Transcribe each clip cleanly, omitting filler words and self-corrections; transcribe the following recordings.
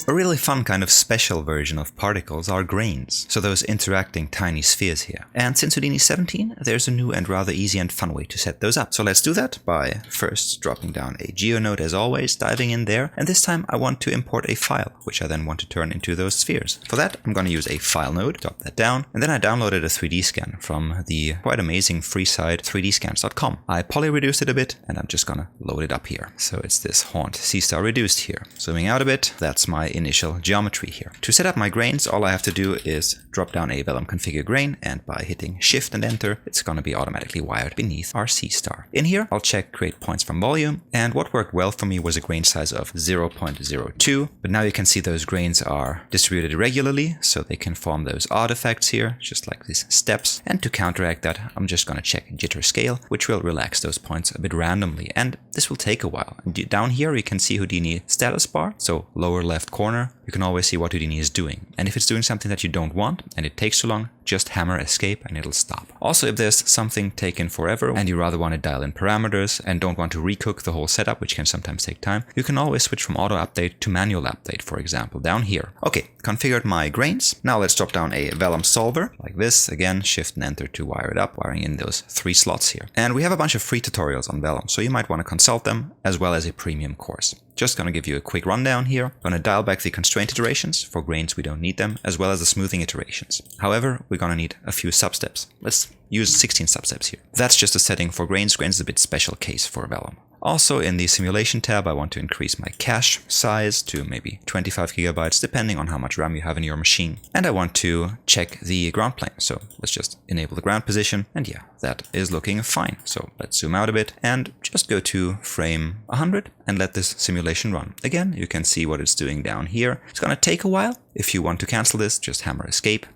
A really fun kind of special version of particles are grains, so those interacting tiny spheres here. And since Houdini 17, there's a new and rather easy and fun way to set those up. So let's do that by first dropping down a GeoNode as always, diving in there, and this time I want to import a file, which I then want to turn into those spheres. For that, I'm going to use a file node, drop that down, and then I downloaded a 3D scan from the quite amazing free site 3dscans.com. I poly-reduced it a bit, and I'm just going to load it up here. So it's this haunt C-star reduced here. Zooming out a bit, that's my initial geometry here. To set up my grains, all I have to do is drop down a vellum configure grain, and by hitting shift and enter, it's going to be automatically wired beneath our C-star. In here, I'll check create points from volume, and what worked well for me was a grain size of 0.02, but now you can see those grains are distributed irregularly, so they can form those odd effects here, just like these steps. And to counteract that, I'm just going to check jitter scale, which will relax those points a bit randomly, and this will take a while. And down here, you can see Houdini status bar, so lower left corner, you can always see what Houdini is doing. And if it's doing something that you don't want, and it takes too long, just hammer escape and it'll stop. Also, if there's something taking forever and you rather want to dial in parameters and don't want to recook the whole setup, which can sometimes take time, you can always switch from auto update to manual update, for example, down here. Okay, configured my grains. Now let's drop down a vellum solver like this. Again, shift and enter to wire it up, wiring in those 3 slots here. And we have a bunch of free tutorials on vellum, so you might want to consult them, as well as a premium course. Just going to give you a quick rundown here. Going to dial back the constraint iterations. For grains, we don't need them, as well as the smoothing iterations. However, we're going to need a few substeps. Let's use 16 substeps here. That's just a setting for grains. Grains is a bit special case for vellum. Also, in the simulation tab, I want to increase my cache size to maybe 25 gigabytes, depending on how much RAM you have in your machine. And I want to check the ground plane. So let's just enable the ground position. And yeah, that is looking fine. So let's zoom out a bit and just go to frame 100 and let this simulation run. Again, you can see what it's doing down here. It's going to take a while. If you want to cancel this, just hammer escape.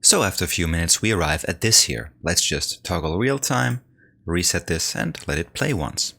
So after a few minutes, we arrive at this here. Let's just toggle real time, reset this, and let it play once.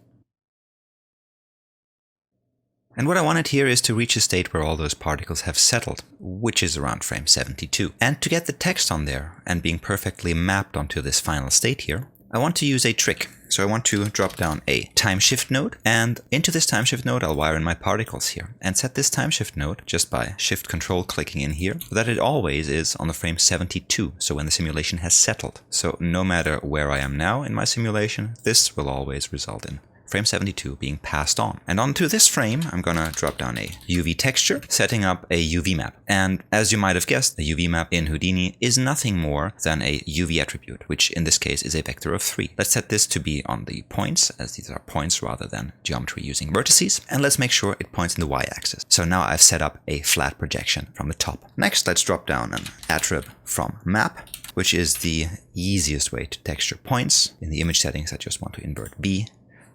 And what I wanted here is to reach a state where all those particles have settled, which is around frame 72. And to get the text on there and being perfectly mapped onto this final state here, I want to use a trick. So I want to drop down a time shift node, and into this time shift node I'll wire in my particles here and set this time shift node just by shift control clicking in here so that it always is on the frame 72, so when the simulation has settled. So no matter where I am now in my simulation, this will always result in frame 72 being passed on. And onto this frame, I'm gonna drop down a UV texture, setting up a UV map. And as you might have guessed, the UV map in Houdini is nothing more than a UV attribute, which in this case is a vector of 3. Let's set this to be on the points, as these are points rather than geometry using vertices. And let's make sure it points in the y-axis. So now I've set up a flat projection from the top. Next, let's drop down an attrib from map, which is the easiest way to texture points. In the image settings, I just want to invert B,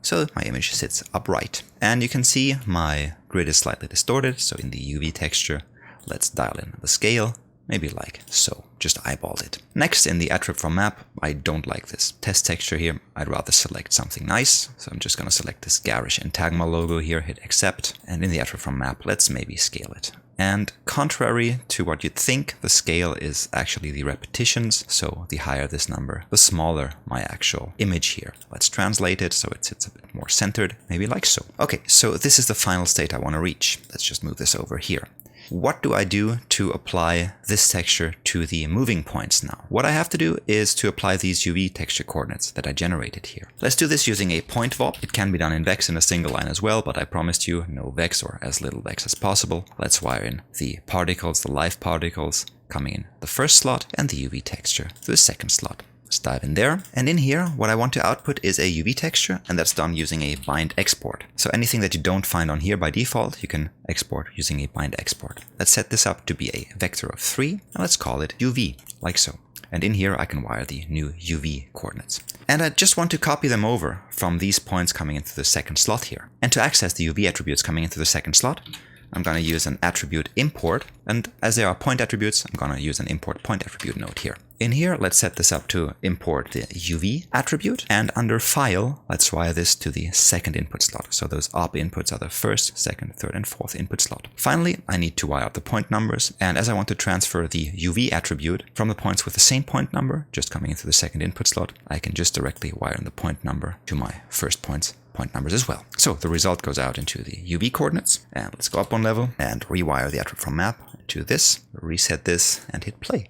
so that my image sits upright. And you can see my grid is slightly distorted, so in the UV texture, let's dial in the scale, maybe like so, just eyeballed it. Next, in the attrib from map, I don't like this test texture here. I'd rather select something nice, so I'm just gonna select this garish Entagma logo here, hit accept, and in the attrib from map, let's maybe scale it. And contrary to what you'd think, the scale is actually the repetitions, so the higher this number, the smaller my actual image here. Let's translate it so it sits a bit more centered, maybe like so. Okay, so this is the final state I want to reach. Let's just move this over here. What do I do to apply this texture to the moving points now? What I have to do is to apply these UV texture coordinates that I generated here. Let's do this using a point VOP. It can be done in vex in a single line as well, but I promised you no vex or as little vex as possible. Let's wire in the particles, the live particles, coming in the first slot, and the UV texture to the second slot. Let's dive in there. And in here, what I want to output is a UV texture, and that's done using a bind export. So anything that you don't find on here by default, you can export using a bind export. Let's set this up to be a vector of 3, and let's call it UV, like so. And in here, I can wire the new UV coordinates. And I just want to copy them over from these points coming into the second slot here. And to access the UV attributes coming into the second slot, I'm going to use an attribute import, and as they are point attributes, I'm going to use an import point attribute node here. In here, let's set this up to import the UV attribute, and under file, let's wire this to the second input slot. So those op inputs are the first, second, third, and fourth input slot. Finally, I need to wire up the point numbers, and as I want to transfer the UV attribute from the points with the same point number, just coming into the second input slot, I can just directly wire in the point number to my first points point numbers as well. So the result goes out into the UV coordinates, and let's go up one level and rewire the attrib from map to this, reset this, and hit play.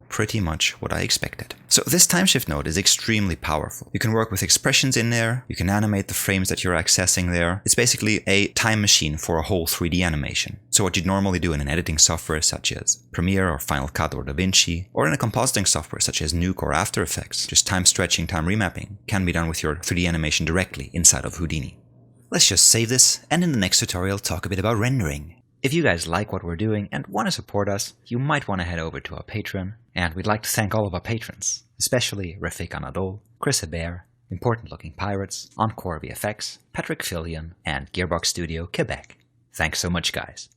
Pretty much what I expected. So this timeshift node is extremely powerful. You can work with expressions in there, you can animate the frames that you're accessing there. It's basically a time machine for a whole 3D animation. So what you'd normally do in an editing software such as Premiere or Final Cut or DaVinci, or in a compositing software such as Nuke or After Effects, just time stretching, time remapping, can be done with your 3D animation directly inside of Houdini. Let's just save this, and in the next tutorial talk a bit about rendering. If you guys like what we're doing and want to support us, you might want to head over to our Patreon, and we'd like to thank all of our patrons, especially Refik Anadol, Chris Hebert, Important Looking Pirates, Encore VFX, Patrick Fillion, and Gearbox Studio Quebec. Thanks so much, guys.